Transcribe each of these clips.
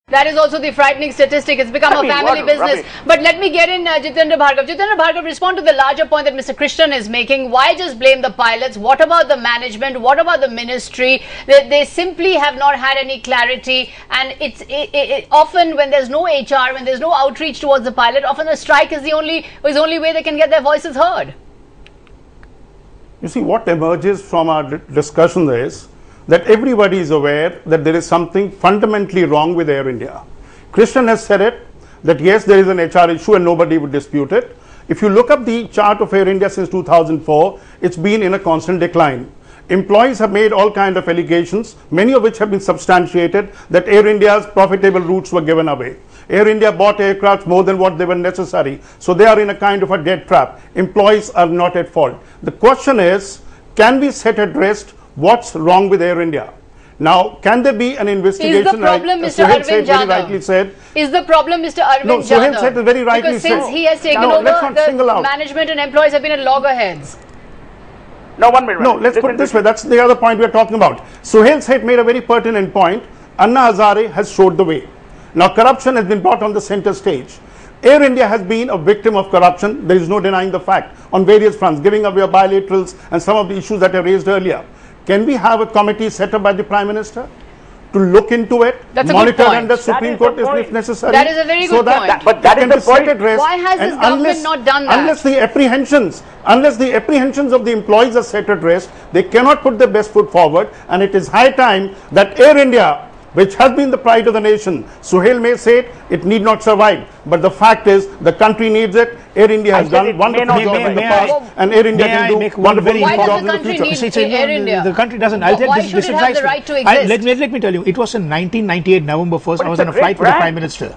That is also the frightening statistic. It's become a family business. But let me get in Jitendra Bhargav. Jitendra Bhargav, respond to the larger point that Mr. Krishnan is making. Why just blame the pilots? What about the management? What about the ministry? They simply have not had any clarity. And it's often when there's no HR, when there's no outreach towards the pilot, often the strike is the only way they can get their voices heard. You see, what emerges from our discussion is that everybody is aware that there is something fundamentally wrong with Air India. Krishnan has said it, that yes, there is an HR issue and nobody would dispute it. If you look up the chart of Air India since 2004, it's been in a constant decline. Employees have made all kinds of allegations, many of which have been substantiated, that Air India's profitable routes were given away. Air India bought aircraft more than what they were necessary. So they are in a kind of a debt trap. Employees are not at fault. The question is, can we set at rest what's wrong with Air India? Now, can there be an investigation? Is the problem, Mr. Arvind Jadhav? Very rightly said. Is the problem, Mr. Arvind Jadhav? No, Suhail said very rightly because said. Since he has taken over, the management and employees have been at loggerheads. No, 1 minute. No, let's put it this way. That's the other point we're talking about. Suhail said made a very pertinent point. Anna Hazare has showed the way. Now, corruption has been brought on the center stage. Air India has been a victim of corruption. There is no denying the fact on various fronts, giving away bilaterals and some of the issues that I raised earlier. Can we have a committee set up by the Prime Minister to look into it, monitor under Supreme Court if necessary? That is a very good point. But that is the point. Why has this government not done that? Unless the apprehensions of the employees are set at rest, they cannot put their best foot forward, and it is high time that Air India, which has been the pride of the nation, Suhail may say it need not survive, but the fact is the country needs it. Air India has done wonderful job in the past, and Air India can do wonderful jobs in the future. Air India? The country doesn't. I'll tell why should it have the right to exist? Let me tell you, it was in 1998 November 1st. I was on a flight with the Prime Minister.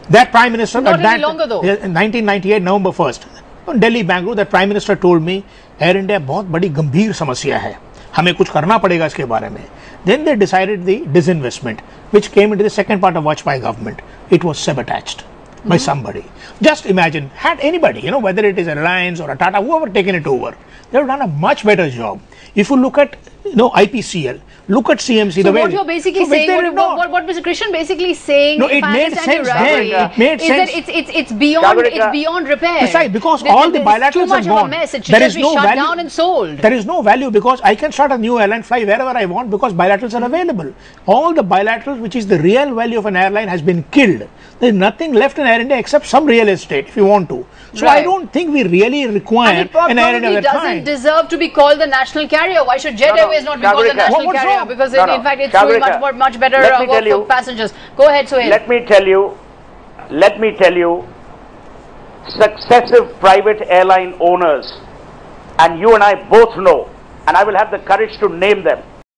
That Prime Minister, not any longer though. In 1998 November 1st, on Delhi, Bangalore, that Prime Minister told me, Air India बहुत बड़ी गंभीर समस्या है. हमें कुछ करना पड़ेगा इसके बारे में. Then they decided the disinvestment, which came into the second part of Vajpayee government. It was sabotaged by somebody. Just imagine, had anybody, whether it is a Reliance or a Tata, whoever taken it over, they have done a much better job. If you look at, IPCL, look at CMC. So what you're basically saying, what Mr. Krishnan basically saying, no, it made sense then. It made sense. It's beyond repair. Besides, because all the bilaterals are gone, it should just be shut down and sold. There is no value because I can start a new airline, fly wherever I want because bilaterals are available. All the bilaterals, which is the real value of an airline, has been killed. There is nothing left in Air India except some real estate, if you want to. So I don't think we really require an Air India of that kind. It doesn't deserve to be called the national carrier. Why should Jet Airways not be called the national carrier? Because in fact it's doing much better work for passengers. Go ahead, Suhail. Let me tell you, successive private airline owners, and you and I both know, and I will have the courage to name them,